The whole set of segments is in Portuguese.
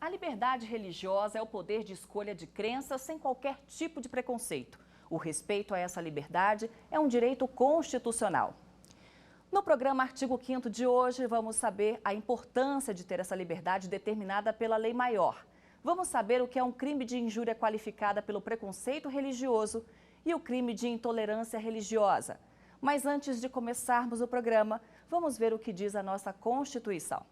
A liberdade religiosa é o poder de escolha de crenças sem qualquer tipo de preconceito. O respeito a essa liberdade é um direito constitucional. No programa Artigo 5º de hoje, vamos saber a importância de ter essa liberdade determinada pela lei maior. Vamos saber o que é um crime de injúria qualificada pelo preconceito religioso e o crime de intolerância religiosa. Mas antes de começarmos o programa, vamos ver o que diz a nossa Constituição.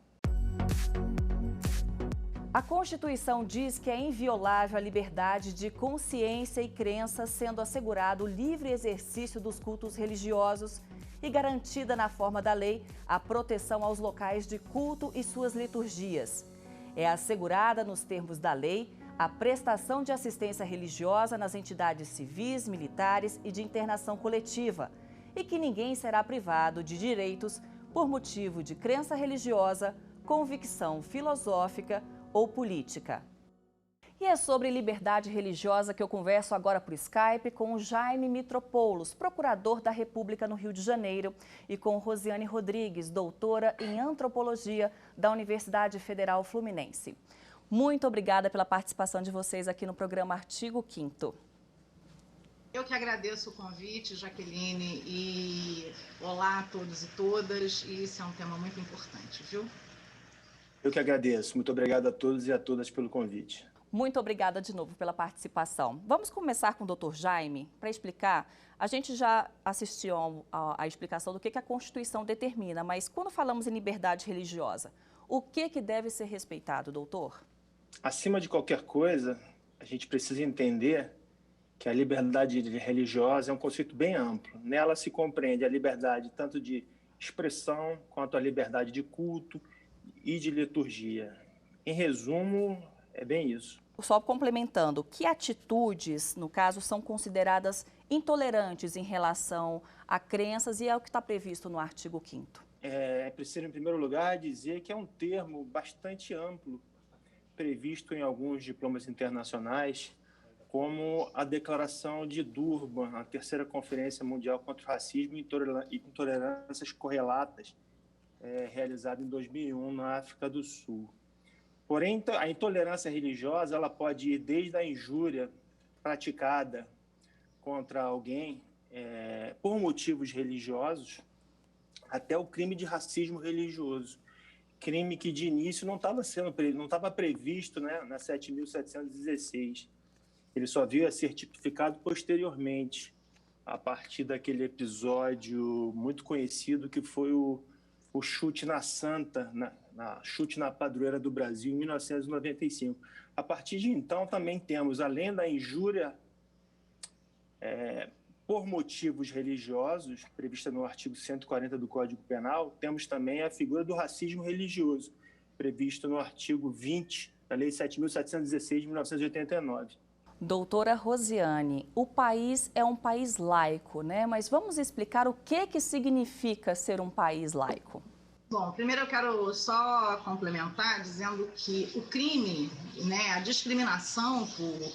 A Constituição diz que é inviolável a liberdade de consciência e crença, sendo assegurado o livre exercício dos cultos religiosos e garantida na forma da lei a proteção aos locais de culto e suas liturgias. É assegurada, nos termos da lei, a prestação de assistência religiosa nas entidades civis, militares e de internação coletiva, e que ninguém será privado de direitos por motivo de crença religiosa, convicção filosófica ou política. E é sobre liberdade religiosa que eu converso agora por Skype com o Jaime Mitropoulos, procurador da República no Rio de Janeiro, e com Rosiane Rodrigues, doutora em antropologia da Universidade Federal Fluminense. Muito obrigada pela participação de vocês aqui no programa Artigo 5º. Eu que agradeço o convite, Jaqueline, e olá a todos e todas, e isso é um tema muito importante, viu? Eu que agradeço. Muito obrigado a todos e a todas pelo convite. Muito obrigada de novo pela participação. Vamos começar com o Dr. Jaime para explicar. A gente já assistiu à explicação do que a Constituição determina, mas quando falamos em liberdade religiosa, o que deve ser respeitado, doutor? Acima de qualquer coisa, a gente precisa entender que a liberdade religiosa é um conceito bem amplo. Nela se compreende a liberdade tanto de expressão quanto a liberdade de culto e de liturgia. Em resumo, é bem isso. Só complementando, que atitudes, no caso, são consideradas intolerantes em relação a crenças e é o que está previsto no artigo 5º? É preciso, em primeiro lugar, dizer que é um termo bastante amplo, previsto em alguns diplomas internacionais, como a Declaração de Durban, a terceira Conferência Mundial contra o Racismo e Intolerâncias Correlatas, realizada em 2001 na África do Sul. Porém, a intolerância religiosa ela pode ir desde a injúria praticada contra alguém por motivos religiosos até o crime de racismo religioso, crime que de início não estava previsto, né, na 7.716. Ele só veio a ser tipificado posteriormente, a partir daquele episódio muito conhecido que foi o chute na Santa, chute na padroeira do Brasil, em 1995. A partir de então, também temos, além da injúria por motivos religiosos, prevista no artigo 140 do Código Penal, temos também a figura do racismo religioso, prevista no artigo 20 da Lei 7.716 de 1989. Doutora Rosiane, o país é um país laico, né? Mas vamos explicar o que significa ser um país laico. Bom, primeiro eu quero só complementar dizendo que o crime, né, a discriminação por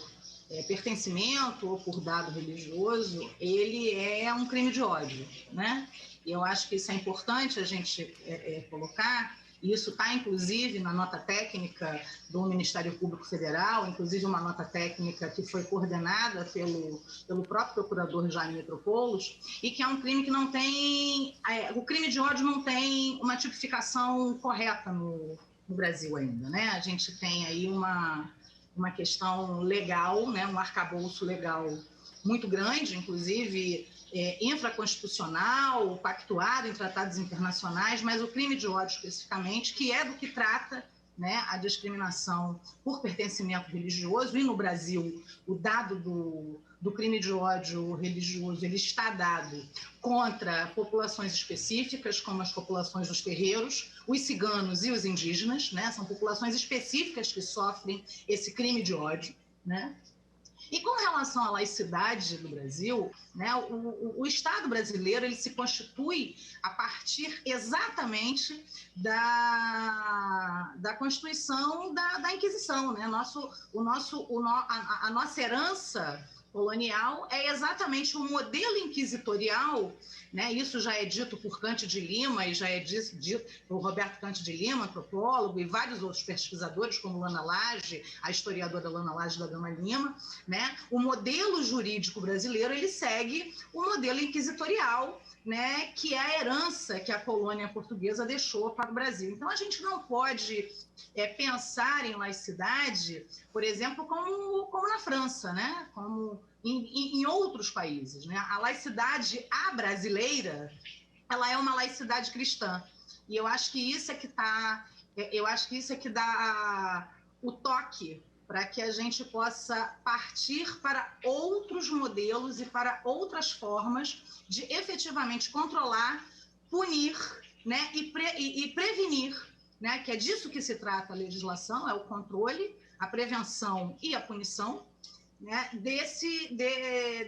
pertencimento ou por dado religioso, ele é um crime de ódio, né? E eu acho que isso é importante a gente colocar. Isso está, inclusive, na nota técnica do Ministério Público Federal, inclusive uma nota técnica que foi coordenada pelo próprio procurador Jaime Mitropoulos, e que é um crime que não tem... o crime de ódio não tem uma tipificação correta no Brasil ainda, né? A gente tem aí uma questão legal, né? Um arcabouço legal muito grande, inclusive... infraconstitucional, pactuado em tratados internacionais, mas o crime de ódio especificamente, que é do que trata, né, a discriminação por pertencimento religioso, e no Brasil o dado do crime de ódio religioso ele está dado contra populações específicas, como as populações dos terreiros, os ciganos e os indígenas, né, são populações específicas que sofrem esse crime de ódio, né? E com relação à laicidade do Brasil, né, o Estado brasileiro ele se constitui a partir exatamente da Constituição da Inquisição, né? A nossa herança colonial é exatamente o modelo inquisitorial, né? Isso já é dito por Cante de Lima e já é dito por Roberto Cante de Lima, antropólogo, e vários outros pesquisadores, como Lana Lage, a historiadora Lana Lage da Gama Lima, né? O modelo jurídico brasileiro, ele segue o modelo inquisitorial, né, que é a herança que a colônia portuguesa deixou para o Brasil. Então, a gente não pode pensar em laicidade, por exemplo, como na França, né, como em outros países. Né? A laicidade brasileira, ela é uma laicidade cristã. E eu acho que isso é que dá o toque para que a gente possa partir para outros modelos e para outras formas de efetivamente controlar, punir, né, e prevenir, né, que é disso que se trata a legislação, é o controle, a prevenção e a punição, né,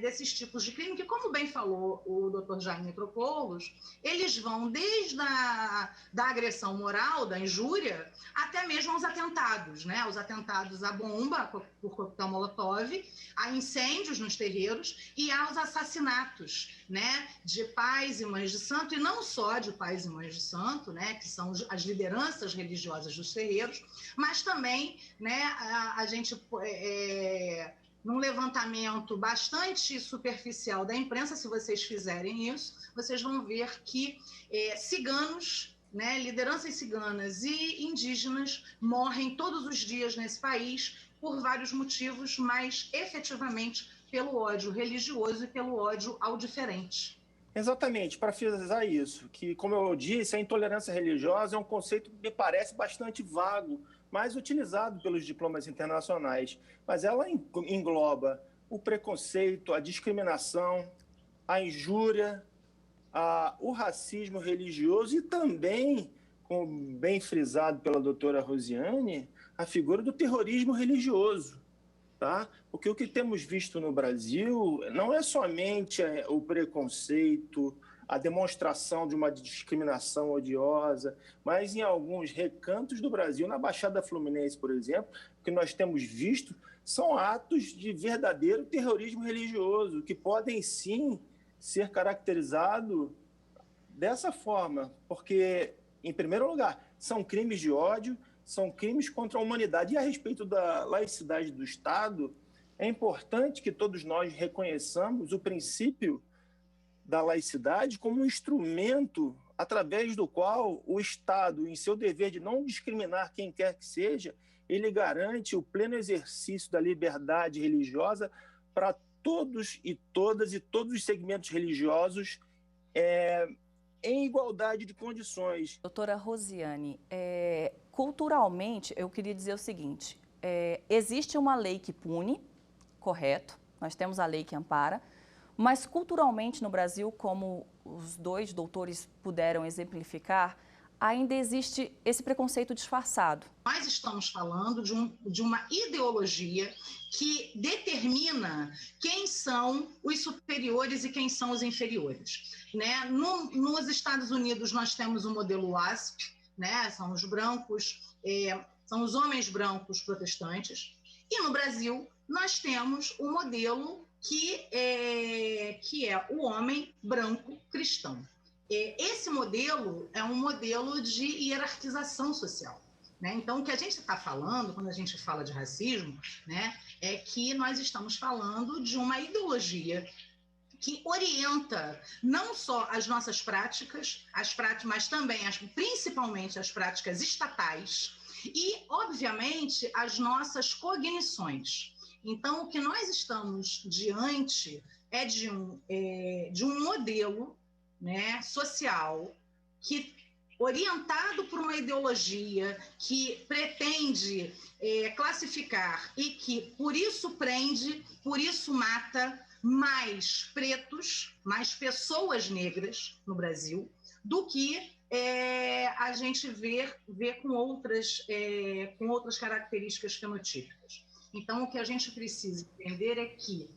desses tipos de crime, que, como bem falou o Dr. Jaime Mitropoulos, eles vão desde da agressão moral, da injúria, até mesmo aos atentados, né? Os atentados à bomba por coquetel Molotov, a incêndios nos terreiros e aos assassinatos, né, de pais e mães de santo, e não só de pais e mães de santo, né, que são as lideranças religiosas dos terreiros, mas também, né, a gente... num levantamento bastante superficial da imprensa, se vocês fizerem isso, vocês vão ver que ciganos, né, lideranças ciganas e indígenas morrem todos os dias nesse país por vários motivos, mas efetivamente pelo ódio religioso e pelo ódio ao diferente. Exatamente, para finalizar isso, que, como eu disse, a intolerância religiosa é um conceito que me parece bastante vago, mais utilizado pelos diplomas internacionais, mas ela engloba o preconceito, a discriminação, a injúria, o racismo religioso e também, como bem frisado pela doutora Rosiane, a figura do terrorismo religioso. Tá? Porque o que temos visto no Brasil não é somente o preconceito, a demonstração de uma discriminação odiosa, mas em alguns recantos do Brasil, na Baixada Fluminense, por exemplo, o que nós temos visto são atos de verdadeiro terrorismo religioso, que podem sim ser caracterizados dessa forma, porque, em primeiro lugar, são crimes de ódio, são crimes contra a humanidade. E a respeito da laicidade do Estado, é importante que todos nós reconheçamos o princípio da laicidade como um instrumento através do qual o Estado, em seu dever de não discriminar quem quer que seja, ele garante o pleno exercício da liberdade religiosa para todos e todas e todos os segmentos religiosos em igualdade de condições. Doutora Rosiane, culturalmente, eu queria dizer o seguinte, existe uma lei que pune, correto, nós temos a lei que ampara, mas culturalmente no Brasil, como os dois doutores puderam exemplificar, ainda existe esse preconceito disfarçado. Nós estamos falando de uma ideologia que determina quem são os superiores e quem são os inferiores. Né? Nos Estados Unidos, nós temos o modelo WASP, né? São os brancos, são os homens brancos protestantes, e no Brasil nós temos o modelo que é o homem branco cristão. Esse modelo é um modelo de hierarquização social. Né? Então, o que a gente está falando, quando a gente fala de racismo, né, é que nós estamos falando de uma ideologia que orienta não só as nossas práticas, mas também, principalmente, as práticas estatais e, obviamente, as nossas cognições. Então, o que nós estamos diante é de um modelo, né, social que, orientado por uma ideologia que pretende classificar e que, por isso, prende, por isso mata mais pretos, mais pessoas negras no Brasil, do que a gente vê com outras características fenotípicas. Então, o que a gente precisa entender é que,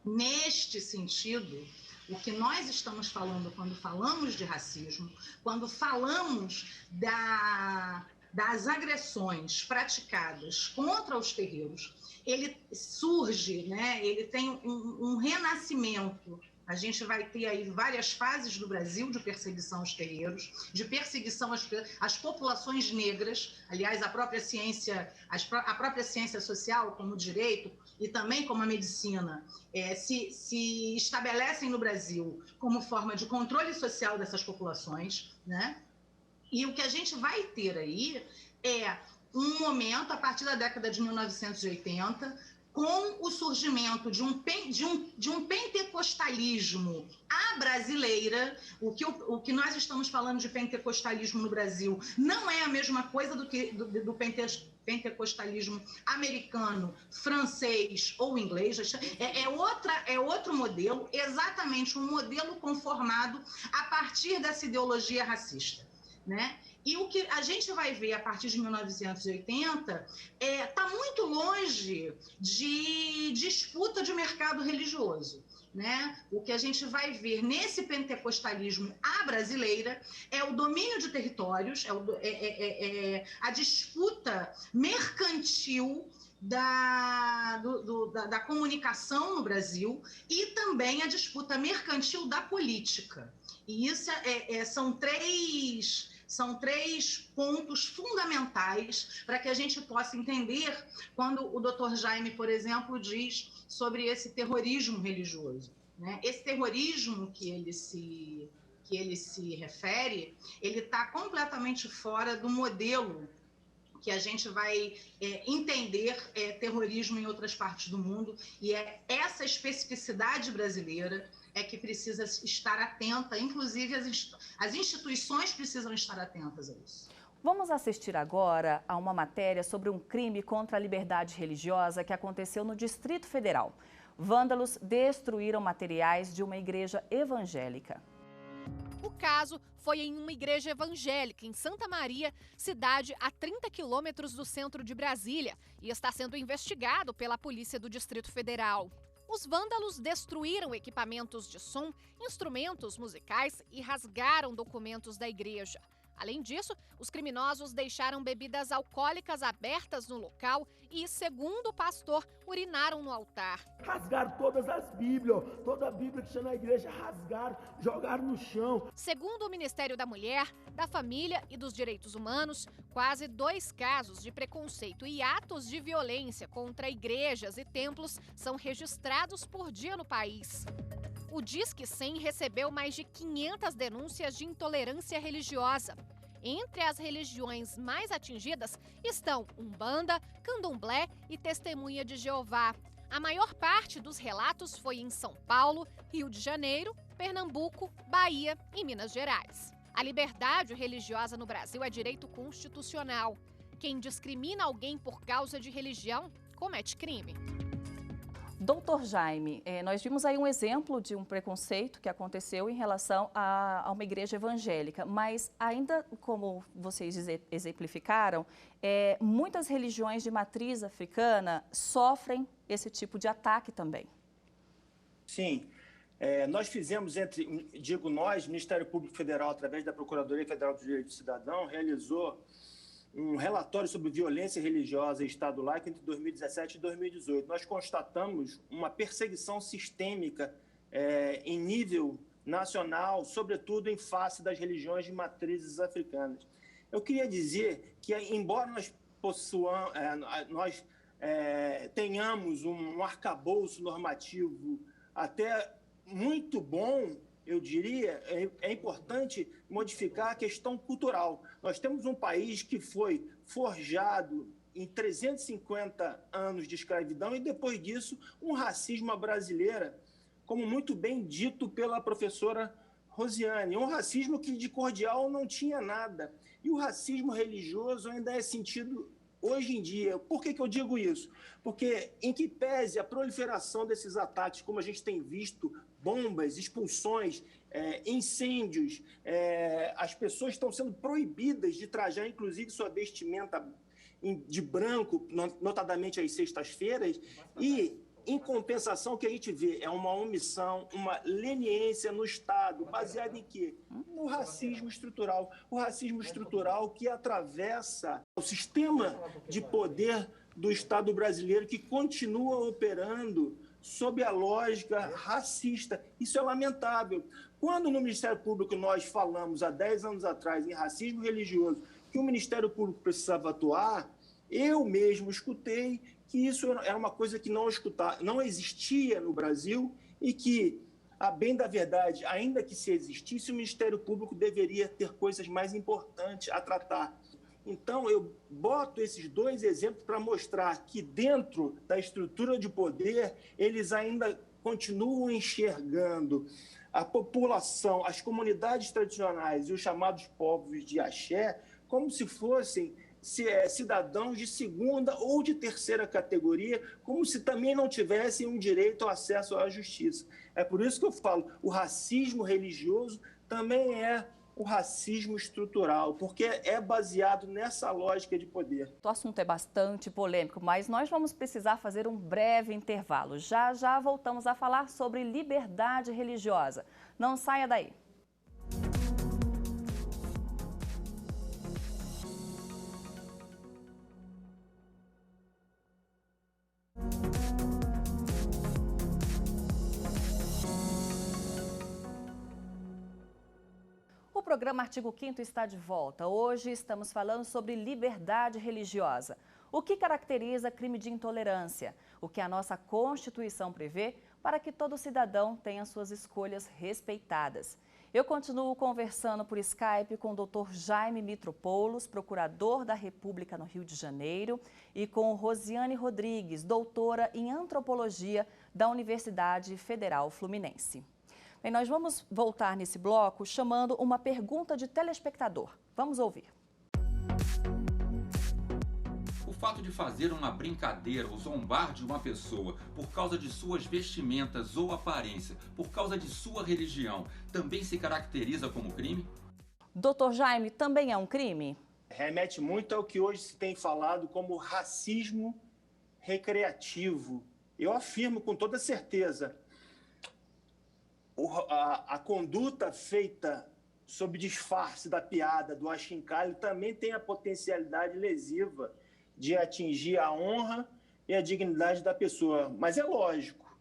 neste sentido, o que nós estamos falando quando falamos de racismo, quando falamos das agressões praticadas contra os terreiros, ele surge, né? Ele tem um renascimento. A gente vai ter aí várias fases no Brasil de perseguição aos terreiros, de perseguição às populações negras. Aliás, a própria ciência social, como o direito e também como a medicina, se estabelecem no Brasil como forma de controle social dessas populações, né? E o que a gente vai ter aí é um momento, a partir da década de 1980, com o surgimento de um pentecostalismo à brasileira. O que nós estamos falando de pentecostalismo no Brasil não é a mesma coisa do pentecostalismo americano, francês ou inglês. É outro modelo, exatamente um modelo conformado a partir dessa ideologia racista, né? E o que a gente vai ver a partir de 1980 está muito longe de disputa de mercado religioso, né? O que a gente vai ver nesse pentecostalismo à brasileira é o domínio de territórios, a disputa mercantil da comunicação no Brasil e também a disputa mercantil da política. E isso são três pontos fundamentais para que a gente possa entender quando o Dr. Jaime, por exemplo, diz sobre esse terrorismo religioso, né? Esse terrorismo que ele se refere, ele está completamente fora do modelo que a gente vai entender terrorismo em outras partes do mundo, e é essa especificidade brasileira que precisa estar atenta, inclusive as instituições precisam estar atentas a isso. Vamos assistir agora a uma matéria sobre um crime contra a liberdade religiosa que aconteceu no Distrito Federal. Vândalos destruíram materiais de uma igreja evangélica. O caso foi em uma igreja evangélica em Santa Maria, cidade a 30 quilômetros do centro de Brasília, e está sendo investigado pela Polícia do Distrito Federal. Os vândalos destruíram equipamentos de som, instrumentos musicais e rasgaram documentos da igreja. Além disso, os criminosos deixaram bebidas alcoólicas abertas no local e, segundo o pastor, urinaram no altar. Rasgaram todas as Bíblias, toda a Bíblia que tinha na igreja, rasgaram, jogaram no chão. Segundo o Ministério da Mulher, da Família e dos Direitos Humanos, quase 2 casos de preconceito e atos de violência contra igrejas e templos são registrados por dia no país. O Disque 100 recebeu mais de 500 denúncias de intolerância religiosa. Entre as religiões mais atingidas estão Umbanda, Candomblé e Testemunha de Jeová. A maior parte dos relatos foi em São Paulo, Rio de Janeiro, Pernambuco, Bahia e Minas Gerais. A liberdade religiosa no Brasil é direito constitucional. Quem discrimina alguém por causa de religião comete crime. Doutor Jaime, nós vimos aí um exemplo de um preconceito que aconteceu em relação a uma igreja evangélica, mas ainda como vocês exemplificaram, muitas religiões de matriz africana sofrem esse tipo de ataque também. Sim, nós fizemos Ministério Público Federal, através da Procuradoria Federal dos Direitos do Cidadão, realizou um relatório sobre violência religiosa e Estado laico entre 2017 e 2018. Nós constatamos uma perseguição sistêmica em nível nacional, sobretudo em face das religiões de matrizes africanas. Eu queria dizer que, embora nós tenhamos um arcabouço normativo até muito bom, eu diria, é importante modificar a questão cultural. Nós temos um país que foi forjado em 350 anos de escravidão e, depois disso, um racismo à brasileira, como muito bem dito pela professora Rosiane. Um racismo que de cordial não tinha nada. E o racismo religioso ainda é sentido hoje em dia. Por que eu digo isso? Porque, em que pese a proliferação desses ataques, como a gente tem visto, bombas, expulsões, incêndios, as pessoas estão sendo proibidas de trajar, inclusive, sua vestimenta de branco, notadamente às sextas-feiras, e Em compensação, o que a gente vê é uma omissão, uma leniência no Estado, baseada em quê? No racismo estrutural. O racismo estrutural que atravessa o sistema de poder do Estado brasileiro, que continua operando sob a lógica racista. Isso é lamentável. Quando no Ministério Público nós falamos, há 10 anos atrás, em racismo religioso, que o Ministério Público precisava atuar, eu mesmo escutei que isso era uma coisa que não existia no Brasil e que, a bem da verdade, ainda que se existisse, o Ministério Público deveria ter coisas mais importantes a tratar. Então, eu boto esses dois exemplos para mostrar que dentro da estrutura de poder, eles ainda continuam enxergando a população, as comunidades tradicionais e os chamados povos de axé como se fossem cidadãos de segunda ou de terceira categoria, como se também não tivessem um direito ao acesso à justiça. É por isso que eu falo, o racismo religioso também é o racismo estrutural, porque é baseado nessa lógica de poder. O assunto é bastante polêmico, mas nós vamos precisar fazer um breve intervalo. Já já voltamos a falar sobre liberdade religiosa. Não saia daí. O programa Artigo 5º está de volta. Hoje estamos falando sobre liberdade religiosa. O que caracteriza crime de intolerância? O que a nossa Constituição prevê para que todo cidadão tenha suas escolhas respeitadas. Eu continuo conversando por Skype com o Dr. Jaime Mitropoulos, procurador da República no Rio de Janeiro, e com Rosiane Rodrigues, doutora em Antropologia da Universidade Federal Fluminense. Bem, nós vamos voltar nesse bloco chamando uma pergunta de telespectador. Vamos ouvir. O fato de fazer uma brincadeira ou zombar de uma pessoa por causa de suas vestimentas ou aparência, por causa de sua religião, também se caracteriza como crime? Doutor Jaime, também é um crime? Remete muito ao que hoje se tem falado como racismo recreativo. Eu afirmo com toda certeza, a conduta feita sob disfarce da piada, do achincalho, também tem a potencialidade lesiva de atingir a honra e a dignidade da pessoa. Mas é lógico,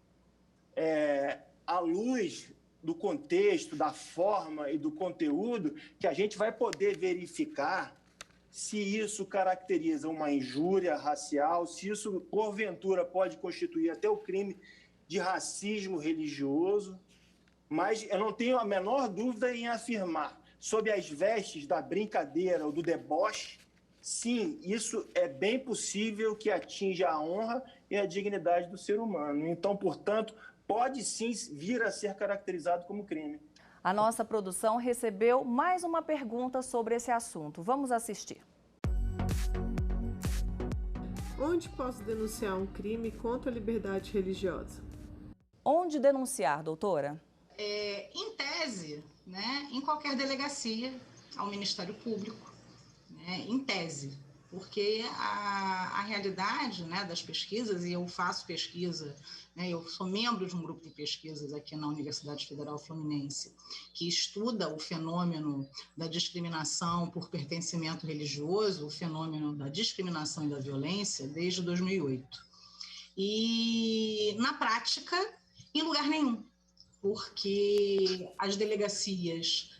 à luz do contexto, da forma e do conteúdo, que a gente vai poder verificar se isso caracteriza uma injúria racial, se isso, porventura, pode constituir até o crime de racismo religioso. Mas eu não tenho a menor dúvida em afirmar, sob as vestes da brincadeira ou do deboche, sim, isso é bem possível que atinja a honra e a dignidade do ser humano. Então, portanto, pode sim vir a ser caracterizado como crime. A nossa produção recebeu mais uma pergunta sobre esse assunto. Vamos assistir. Onde posso denunciar um crime contra a liberdade religiosa? Onde denunciar, doutora? Em tese, né, em qualquer delegacia, ao Ministério Público, né, em tese, porque a realidade, né, das pesquisas, e eu faço pesquisa, né, eu sou membro de um grupo de pesquisas aqui na Universidade Federal Fluminense, que estuda o fenômeno da discriminação por pertencimento religioso, o fenômeno da discriminação e da violência, desde 2008. E, na prática, em lugar nenhum, porque as delegacias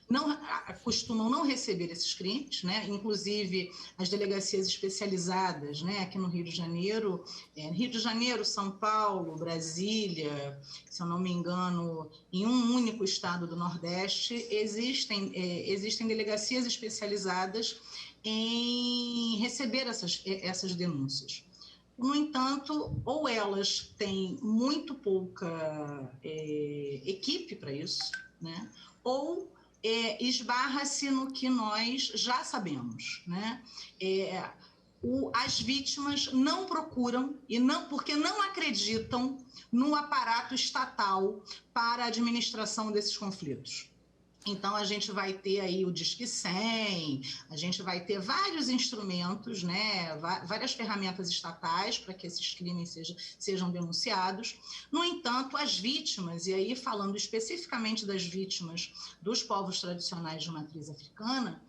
costumam não receber esses crimes, né? Inclusive as delegacias especializadas, né? Aqui no Rio de Janeiro, São Paulo, Brasília, se eu não me engano, em um único estado do Nordeste, existem delegacias especializadas em receber essas denúncias. No entanto, ou elas têm muito pouca equipe para isso, né? Ou esbarra-se no que nós já sabemos, né? As vítimas não procuram, porque não acreditam no aparato estatal para a administração desses conflitos. Então, a gente vai ter aí o Disque 100, a gente vai ter vários instrumentos, né, várias ferramentas estatais para que esses crimes sejam denunciados. No entanto, as vítimas, e aí falando especificamente das vítimas dos povos tradicionais de matriz africana,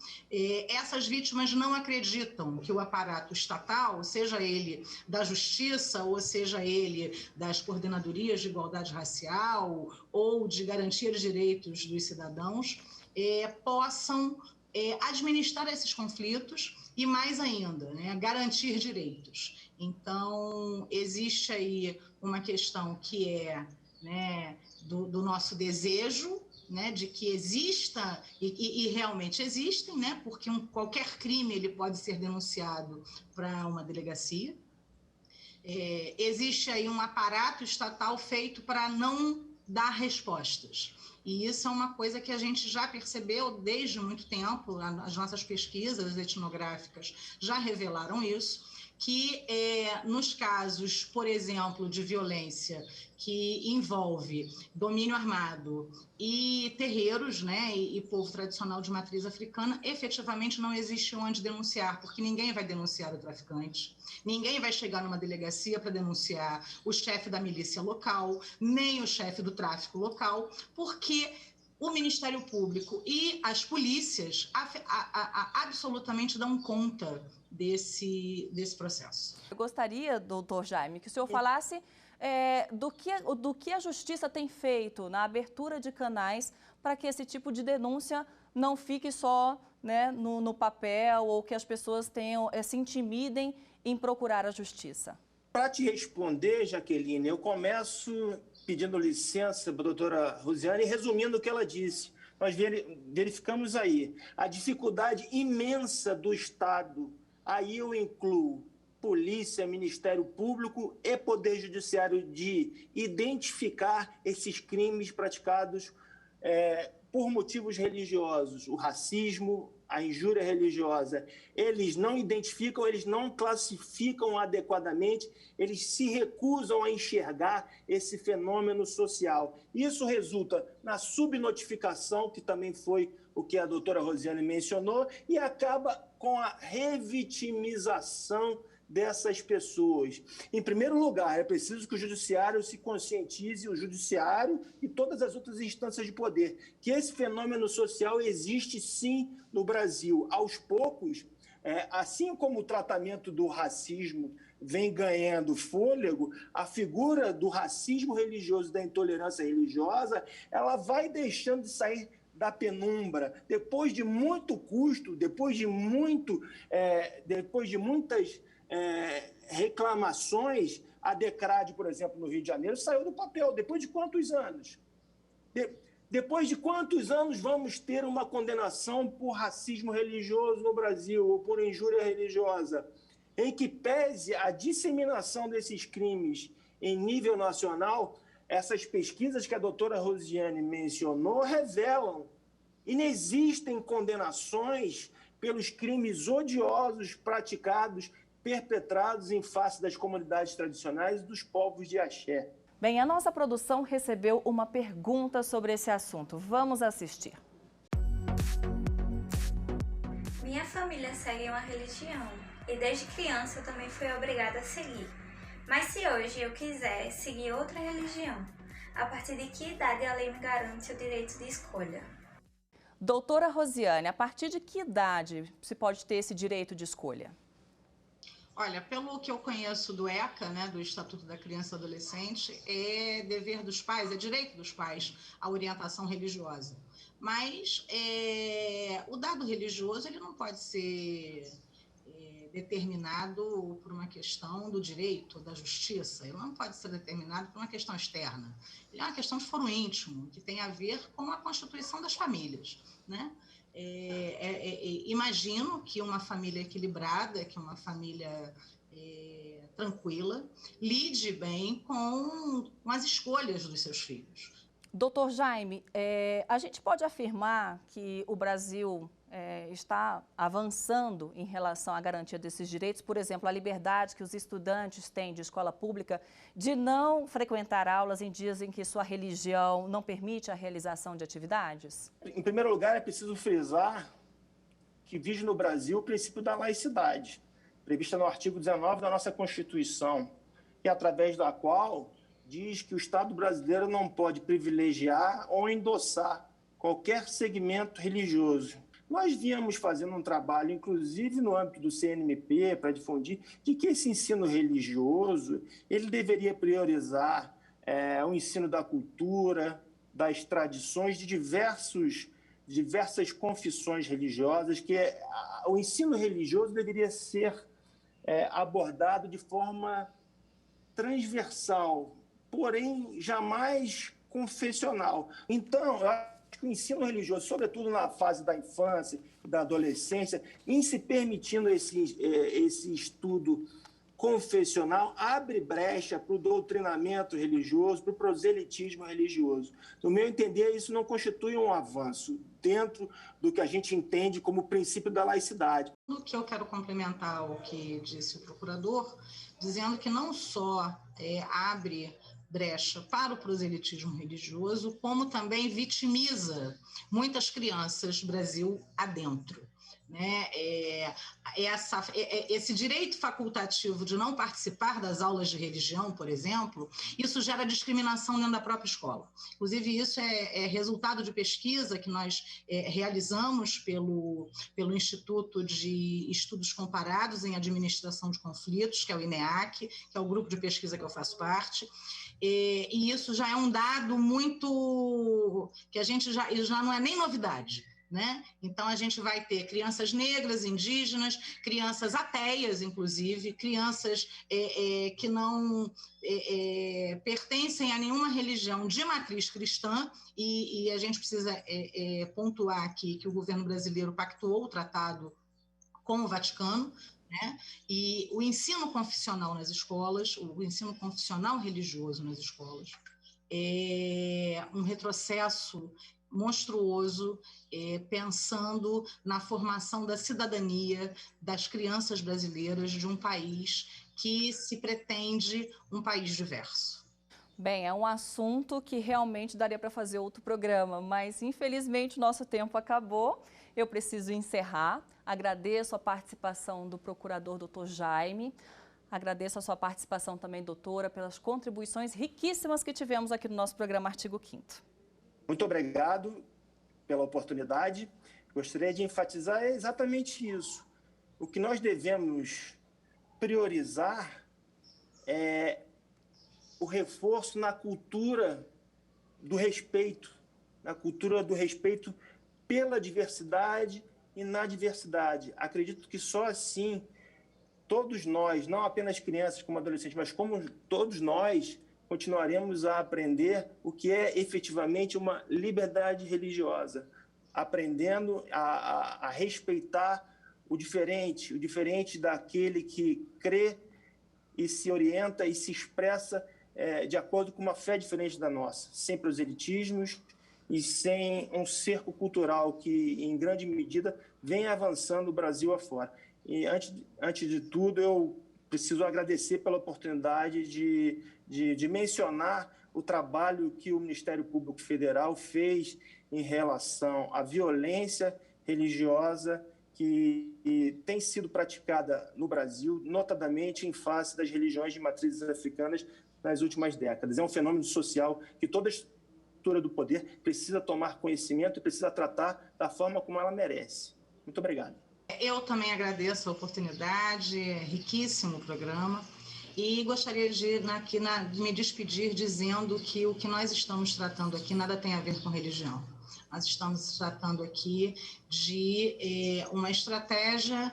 essas vítimas não acreditam que o aparato estatal, seja ele da justiça ou seja ele das coordenadorias de igualdade racial ou de garantia de direitos dos cidadãos, possam administrar esses conflitos e, mais ainda, né, garantir direitos. Então, existe aí uma questão que é, né, do nosso desejo, né, de que exista, e realmente existem, né, porque qualquer crime ele pode ser denunciado para uma delegacia. Existe aí um aparato estatal feito para não dar respostas. E isso é uma coisa que a gente já percebeu desde muito tempo, as nossas pesquisas etnográficas já revelaram isso, que nos casos, por exemplo, de violência que envolve domínio armado e terreiros, né, e povo tradicional de matriz africana, efetivamente não existe onde denunciar, porque ninguém vai denunciar o traficante, ninguém vai chegar numa delegacia para denunciar o chefe da milícia local, nem o chefe do tráfico local, porque o Ministério Público e as polícias absolutamente dão conta desse processo. Eu gostaria, doutor Jaime, que o senhor falasse do que a Justiça tem feito na abertura de canais para que esse tipo de denúncia não fique só, né, no papel, ou que as pessoas se intimidem em procurar a Justiça. Para te responder, Jaqueline, eu começo pedindo licença para a doutora Rosiane, resumindo o que ela disse. Nós verificamos aí a dificuldade imensa do Estado. Aí eu incluo polícia, Ministério Público e Poder Judiciário de identificar esses crimes praticados por motivos religiosos, o racismo, a injúria religiosa. Eles não identificam, eles não classificam adequadamente, eles se recusam a enxergar esse fenômeno social. Isso resulta na subnotificação, que também foi o que a doutora Rosiane mencionou, e acaba com a revitimização dessas pessoas. Em primeiro lugar, é preciso que o judiciário se conscientize, o judiciário e todas as outras instâncias de poder, que esse fenômeno social existe sim no Brasil. Aos poucos, assim como o tratamento do racismo vem ganhando fôlego, a figura do racismo religioso, da intolerância religiosa, ela vai deixando de sair da penumbra, depois de muito custo, depois de muitas reclamações. A DECRAD, por exemplo, no Rio de Janeiro, saiu do papel. Depois de quantos anos? Depois de quantos anos vamos ter uma condenação por racismo religioso no Brasil ou por injúria religiosa, em que pese a disseminação desses crimes em nível nacional? Essas pesquisas que a doutora Rosiane mencionou revelam inexistem condenações pelos crimes odiosos praticados, perpetrados em face das comunidades tradicionais e dos povos de axé. Bem, a nossa produção recebeu uma pergunta sobre esse assunto. Vamos assistir. Minha família segue uma religião e desde criança eu também fui obrigada a seguir. Mas se hoje eu quiser seguir outra religião, a partir de que idade a lei me garante o direito de escolha? Doutora Rosiane, a partir de que idade se pode ter esse direito de escolha? Olha, pelo que eu conheço do ECA, né, do Estatuto da Criança e Adolescente, é dever dos pais, é direito dos pais a orientação religiosa. Mas o dado religioso ele não pode ser determinado por uma questão do direito, da justiça. Ele não pode ser determinado por uma questão externa. Ele é uma questão de foro íntimo, que tem a ver com a constituição das famílias, né? Imagino que uma família equilibrada, que uma família tranquila, lide bem com as escolhas dos seus filhos. Doutor Jaime, a gente pode afirmar que o Brasil está avançando em relação à garantia desses direitos? Por exemplo, a liberdade que os estudantes têm de escola pública de não frequentar aulas em dias em que sua religião não permite a realização de atividades? Em primeiro lugar, é preciso frisar que vige no Brasil o princípio da laicidade, prevista no artigo 19 da nossa Constituição, e através da qual diz que o Estado brasileiro não pode privilegiar ou endossar qualquer segmento religioso. Nós viemos fazendo um trabalho, inclusive no âmbito do CNMP, para difundir de que esse ensino religioso ele deveria priorizar o ensino da cultura, das tradições de diversas confissões religiosas, que o ensino religioso deveria ser abordado de forma transversal, porém jamais confessional. Então, eu acho que o ensino religioso, sobretudo na fase da infância, da adolescência, em se permitindo esse estudo confessional, abre brecha para o doutrinamento religioso, para o proselitismo religioso. No meu entender, isso não constitui um avanço dentro do que a gente entende como princípio da laicidade. No que eu quero complementar o que disse o procurador, dizendo que não só abre brecha para o proselitismo religioso, como também vitimiza muitas crianças Brasil adentro. Né? Esse direito facultativo de não participar das aulas de religião, por exemplo, isso gera discriminação dentro da própria escola. Inclusive, isso é resultado de pesquisa que nós realizamos pelo Instituto de Estudos Comparados em Administração de Conflitos, que é o INEAC, que é o grupo de pesquisa que eu faço parte. E isso já é um dado muito... que a gente já não é nem novidade. Né? Então, a gente vai ter crianças negras, indígenas, crianças ateias, inclusive, crianças que não pertencem a nenhuma religião de matriz cristã, e a gente precisa pontuar aqui que o governo brasileiro pactuou o tratado com o Vaticano, né? E o ensino confessional nas escolas, o ensino confessional religioso nas escolas, é um retrocesso monstruoso, pensando na formação da cidadania das crianças brasileiras de um país que se pretende um país diverso. Bem, é um assunto que realmente daria para fazer outro programa, mas infelizmente o nosso tempo acabou. Eu preciso encerrar. Agradeço a participação do procurador Dr. Jaime. Agradeço a sua participação também, doutora, pelas contribuições riquíssimas que tivemos aqui no nosso programa Artigo 5º. Muito obrigado pela oportunidade. Gostaria de enfatizar exatamente isso. O que nós devemos priorizar é o reforço na cultura do respeito, pela diversidade e na diversidade. Acredito que só assim todos nós, não apenas crianças como adolescentes, mas como todos nós, continuaremos a aprender o que é efetivamente uma liberdade religiosa, aprendendo a respeitar o diferente daquele que crê e se orienta e se expressa de acordo com uma fé diferente da nossa, sem proselitismos e sem um cerco cultural que, em grande medida, vem avançando o Brasil afora. E, antes de tudo, eu preciso agradecer pela oportunidade de mencionar o trabalho que o Ministério Público Federal fez em relação à violência religiosa que tem sido praticada no Brasil, notadamente em face das religiões de matrizes africanas nas últimas décadas. É um fenômeno social que toda a estrutura do poder precisa tomar conhecimento e precisa tratar da forma como ela merece. Muito obrigado. Eu também agradeço a oportunidade, é riquíssimo o programa, e gostaria de me despedir dizendo que o que nós estamos tratando aqui nada tem a ver com religião. Nós estamos tratando aqui de uma estratégia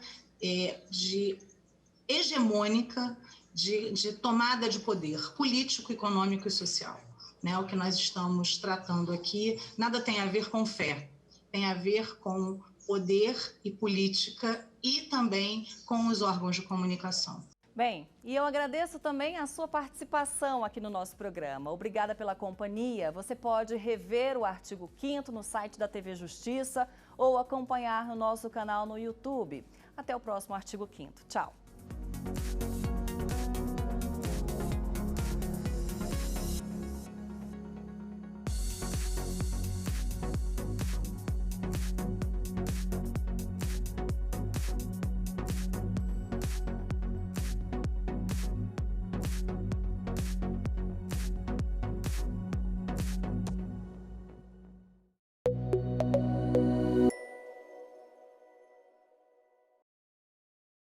hegemônica de tomada de poder político, econômico e social. Né? O que nós estamos tratando aqui nada tem a ver com fé, tem a ver com poder e política e também com os órgãos de comunicação. Bem, e eu agradeço também a sua participação aqui no nosso programa. Obrigada pela companhia. Você pode rever o artigo 5º no site da TV Justiça ou acompanhar no nosso canal no YouTube. Até o próximo artigo 5º. Tchau!